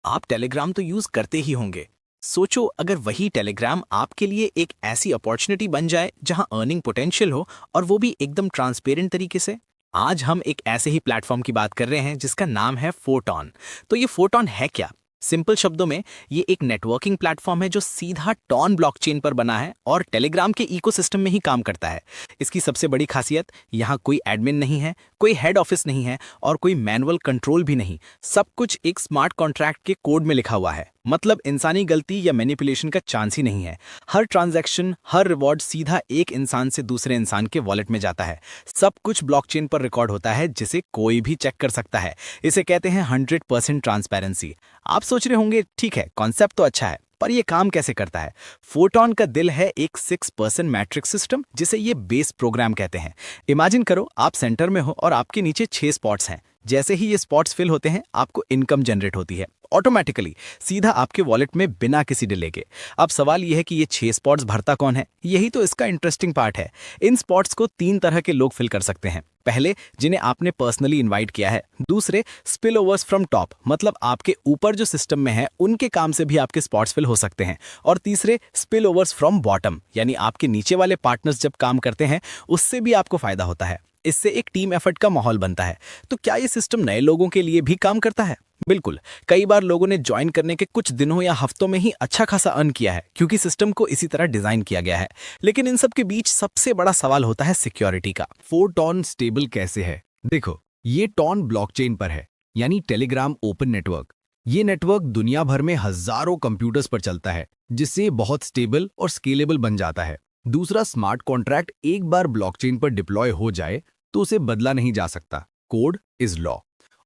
आप टेलीग्राम तो यूज करते ही होंगे। सोचो अगर वही टेलीग्राम आपके लिए एक ऐसी अपॉर्चुनिटी बन जाए जहां अर्निंग पोटेंशियल हो, और वो भी एकदम ट्रांसपेरेंट तरीके से। आज हम एक ऐसे ही प्लेटफॉर्म की बात कर रहे हैं जिसका नाम है फोटॉन। तो ये फोटॉन है क्या? सिंपल शब्दों में, ये एक नेटवर्किंग प्लेटफॉर्म है जो सीधा टॉन ब्लॉकचेन पर बना है और टेलीग्राम के इकोसिस्टम में ही काम करता है। इसकी सबसे बड़ी खासियत, यहाँ कोई एडमिन नहीं है, कोई हेड ऑफिस नहीं है और कोई मैनुअल कंट्रोल भी नहीं। सब कुछ एक स्मार्ट कॉन्ट्रैक्ट के कोड में लिखा हुआ है। मतलब इंसानी गलती या मैनिपुलेशन का चांस ही नहीं है। हर ट्रांजैक्शन, हर रिवॉर्ड सीधा एक इंसान से दूसरे इंसान के वॉलेट में जाता है। सब कुछ ब्लॉकचेन पर रिकॉर्ड होता है जिसे कोई भी चेक कर सकता है। इसे कहते हैं 100% ट्रांसपेरेंसी। आप सोच रहे होंगे, ठीक है, कॉन्सेप्ट तो अच्छा है, पर यह काम कैसे करता है? फोटॉन का दिल है एक 6% मैट्रिक्स सिस्टम, जिसे ये बेस प्रोग्राम कहते हैं। इमेजिन करो आप सेंटर में हो और आपके नीचे 6 स्पॉट्स हैं। जैसे ही ये स्पॉट्स फिल होते हैं, आपको इनकम जनरेट होती है ऑटोमेटिकली, सीधा आपके वॉलेट में बिना किसी डिले के। अब सवाल यह है कि ये 6 स्पॉट्स भरता कौन है? यही तो इसका इंटरेस्टिंग पार्ट है। इन स्पॉट्स को 3 तरह के लोग फिल कर सकते हैं। पहले, जिन्हें आपने पर्सनली इनवाइट किया है। दूसरे, स्पिल ओवर्स फ्रॉम टॉप, मतलब आपके ऊपर जो सिस्टम में है उनके काम से भी आपके स्पॉट्स फिल हो सकते हैं। और तीसरे, स्पिल ओवर्स फ्रॉम बॉटम, यानी आपके नीचे वाले पार्टनर्स जब काम करते हैं उससे भी आपको फायदा होता है। इससे एक टीम एफर्ट का माहौल बनता है। तो क्या ये सिस्टम नए लोगों के लिए भी काम करता है? बिल्कुल। कई बार लोगों ने ज्वाइन करने के कुछ दिनों या हफ्तों में ही अच्छा खासा अर्न किया है, क्योंकि सिस्टम को इसी तरह डिजाइन किया गया है। लेकिन इन सब के बीच सबसे बड़ा सवाल होता है सिक्योरिटी का। फोटॉन स्टेबल कैसे है? देखो, ये टॉन ब्लॉकचेन पर है, यानी टेलीग्राम ओपन नेटवर्क। ये नेटवर्क दुनिया भर में हजारों कंप्यूटर्स पर चलता है, जिससे बहुत स्टेबल और स्केलेबल बन जाता है। दूसरा, स्मार्ट कॉन्ट्रैक्ट एक बार ब्लॉकचेन पर डिप्लॉय हो जाए तो उसे बदला नहीं जा सकता। Code is law.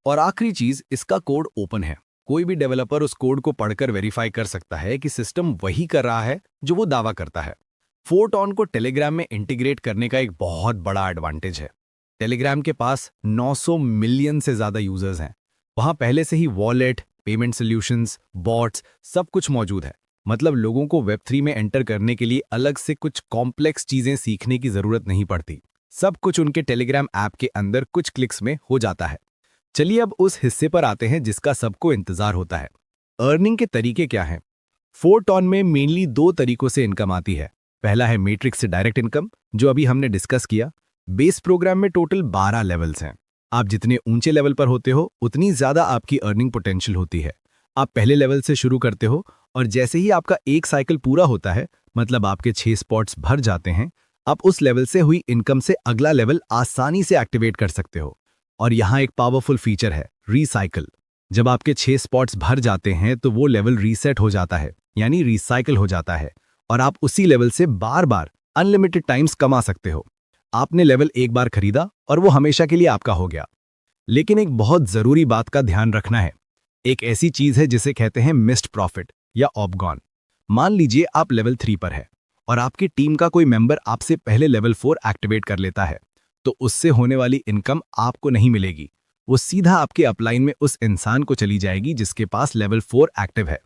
और आखिरी चीज, इसका कोड ओपन है। कोई भी डेवलपर उस कोड को पढ़कर वेरीफाई कर सकता है कि सिस्टम वही कर रहा है जो वो दावा करता है। फोरटॉन को टेलीग्राम में इंटीग्रेट करने का एक बहुत बड़ा एडवांटेज है। टेलीग्राम के पास 900 मिलियन से ज्यादा यूजर्स हैं। वहां पहले से ही वॉलेट, पेमेंट सॉल्यूशंस, बॉट्स, सब कुछ मौजूद है। मतलब लोगों को वेब3 में एंटर करने के लिए अलग से कुछ कॉम्प्लेक्स चीजें सीखने की जरूरत नहीं पड़ती। सब कुछ उनके टेलीग्राम ऐप के अंदर कुछ क्लिक्स में हो जाता है। चलिए अब उस हिस्से पर आते हैं जिसका सबको इंतजार होता है। अर्निंग के तरीके क्या हैं? फोरटॉन में मेनली 2 तरीकों से इनकम आती है। पहला है मैट्रिक्स से डायरेक्ट इनकम, जो अभी हमने डिस्कस किया। बेस प्रोग्राम में टोटल 12 लेवल्स हैं। आप जितने ऊंचे लेवल पर होते हो उतनी ज्यादा आपकी अर्निंग पोटेंशियल होती है। आप पहले लेवल से शुरू करते हो और जैसे ही आपका एक साइकिल पूरा होता है, मतलब आपके 6 स्पॉट्स भर जाते हैं, आप उस लेवल से हुई इनकम से अगला लेवल आसानी से एक्टिवेट कर सकते हो। और यहाँ एक पावरफुल फीचर है, रिसाइकल। जब आपके 6 स्पॉट्स भर जाते हैं तो वो लेवल रीसेट हो जाता है, यानी रिसाइकल हो जाता है, और आप उसी लेवल से बार बार अनलिमिटेड टाइम्स कमा सकते हो। आपने लेवल एक बार खरीदा और वो हमेशा के लिए आपका हो गया। लेकिन एक बहुत जरूरी बात का ध्यान रखना है। एक ऐसी चीज है जिसे कहते हैं मिस्ड प्रॉफिट या ऑपगॉन। मान लीजिए आप लेवल 3 पर है और आपकी टीम का कोई मेंबर आपसे पहले लेवल 4 एक्टिवेट कर लेता है, तो उससे होने वाली इनकम आपको नहीं मिलेगी। वो सीधा आपके अपलाइन में उस इंसान को चली जाएगी जिसके पास लेवल 4 एक्टिव है।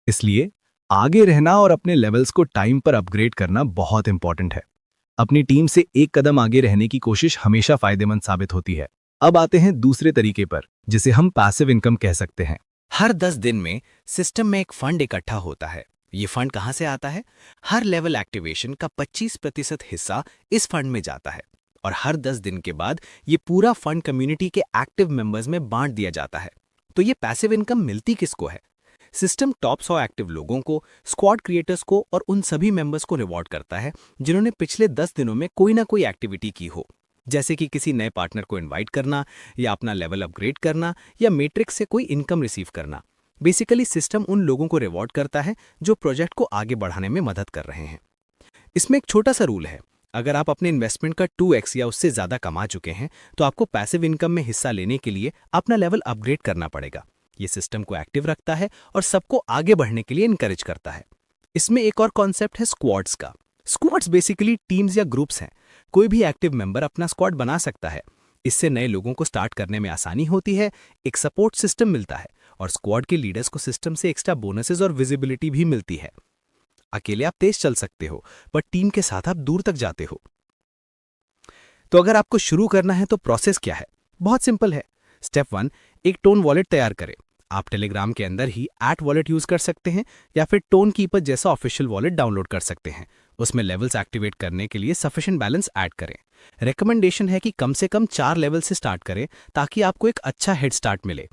इसलिए आगे रहना और अपने लेवल्स को टाइम पर अपग्रेड करना बहुत इंपॉर्टेंट है। अपनी टीम से एक कदम आगे रहने की कोशिश हमेशा फायदेमंद साबित होती है। अब आते हैं दूसरे तरीके पर, जिसे हम पैसिव इनकम कह सकते हैं। हर 10 दिन में सिस्टम में एक फंड इकट्ठा होता है। ये फंड कहाँ से आता है? हर लेवल एक्टिवेशन का 25% हिस्सा इस फंड में जाता है, और हर 10 दिन के बाद ये पूरा फंड कम्युनिटी के एक्टिव मेंबर्स में बांट दिया जाता है। तो ये पैसिव इनकम मिलती किसको है? सिस्टम टॉप 100 एक्टिव लोगों को, स्क्वाड क्रिएटर्स को और उन सभी मेंबर्स को रिवॉर्ड करता है जिन्होंने पिछले 10 दिनों में कोई ना कोई एक्टिविटी की हो, जैसे कि किसी नए पार्टनर को इनवाइट करना, या अपना लेवल अपग्रेड करना, या मैट्रिक्स से कोई इनकम रिसीव करना। बेसिकली सिस्टम उन लोगों को रिवॉर्ड करता है जो प्रोजेक्ट को आगे बढ़ाने में मदद कर रहे हैं। इसमें एक छोटा सा रूल है। अगर आप अपने इन्वेस्टमेंट का 2x या उससे ज्यादा कमा चुके हैं, तो आपको पैसिव इनकम में हिस्सा लेने के लिए अपना लेवल अपग्रेड करना पड़ेगा। ये सिस्टम को एक्टिव रखता है और सबको आगे बढ़ने के लिए इनकरेज करता है। इसमें एक और कॉन्सेप्ट है स्क्वाड्स का। स्क्वाड्स बेसिकली टीम्स या ग्रुप्स हैं। कोई भी एक्टिव मेंबर अपना स्क्वाड बना सकता है। इससे नए लोगों को स्टार्ट करने में आसानी होती है, एक सपोर्ट सिस्टम मिलता है, और स्क्वाड के लीडर्स को सिस्टम से एक्स्ट्रा बोनसेस और विजिबिलिटी भी मिलती है। अकेले आप तेज चल सकते हो, पर टीम के साथ आप दूर तक जाते हो। तो अगर आपको शुरू करना है तो प्रोसेस क्या है? बहुत सिंपल है। स्टेप 1, एक टोन वॉलेट तैयार करें। आप टेलीग्राम के अंदर ही @वॉलेट यूज कर सकते हैं या फिर टोन कीपर जैसा ऑफिशियल वॉलेट डाउनलोड कर सकते हैं। उसमें लेवल्स एक्टिवेट करने के लिए सफिशिएंट बैलेंस ऐड करें। रिकमेंडेशन है कि कम से कम 4 लेवल से स्टार्ट करें ताकि आपको एक अच्छा हेड स्टार्ट मिले।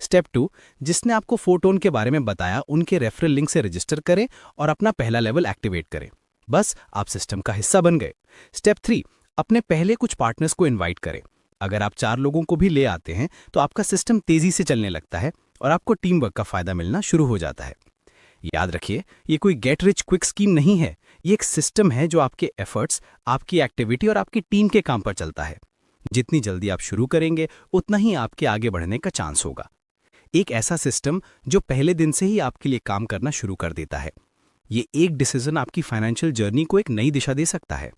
स्टेप 2, जिसने आपको फोटोन के बारे में बताया उनके रेफरल लिंक से रजिस्टर करें और अपना पहला लेवल एक्टिवेट करें। बस आप सिस्टम का हिस्सा बन गए। स्टेप 3, अपने पहले कुछ पार्टनर्स को इनवाइट करें। अगर आप 4 लोगों को भी ले आते हैं तो आपका सिस्टम तेजी से चलने लगता है और आपको टीम वर्क का फायदा मिलना शुरू हो जाता है। याद रखिए, ये कोई गेट रिच क्विक स्कीम नहीं है। ये एक सिस्टम है जो आपके एफर्ट्स, आपकी एक्टिविटी और आपकी टीम के काम पर चलता है। जितनी जल्दी आप शुरू करेंगे उतना ही आपके आगे बढ़ने का चांस होगा। एक ऐसा सिस्टम जो पहले दिन से ही आपके लिए काम करना शुरू कर देता है। ये एक डिसीजन आपकी फाइनेंशियल जर्नी को एक नई दिशा दे सकता है।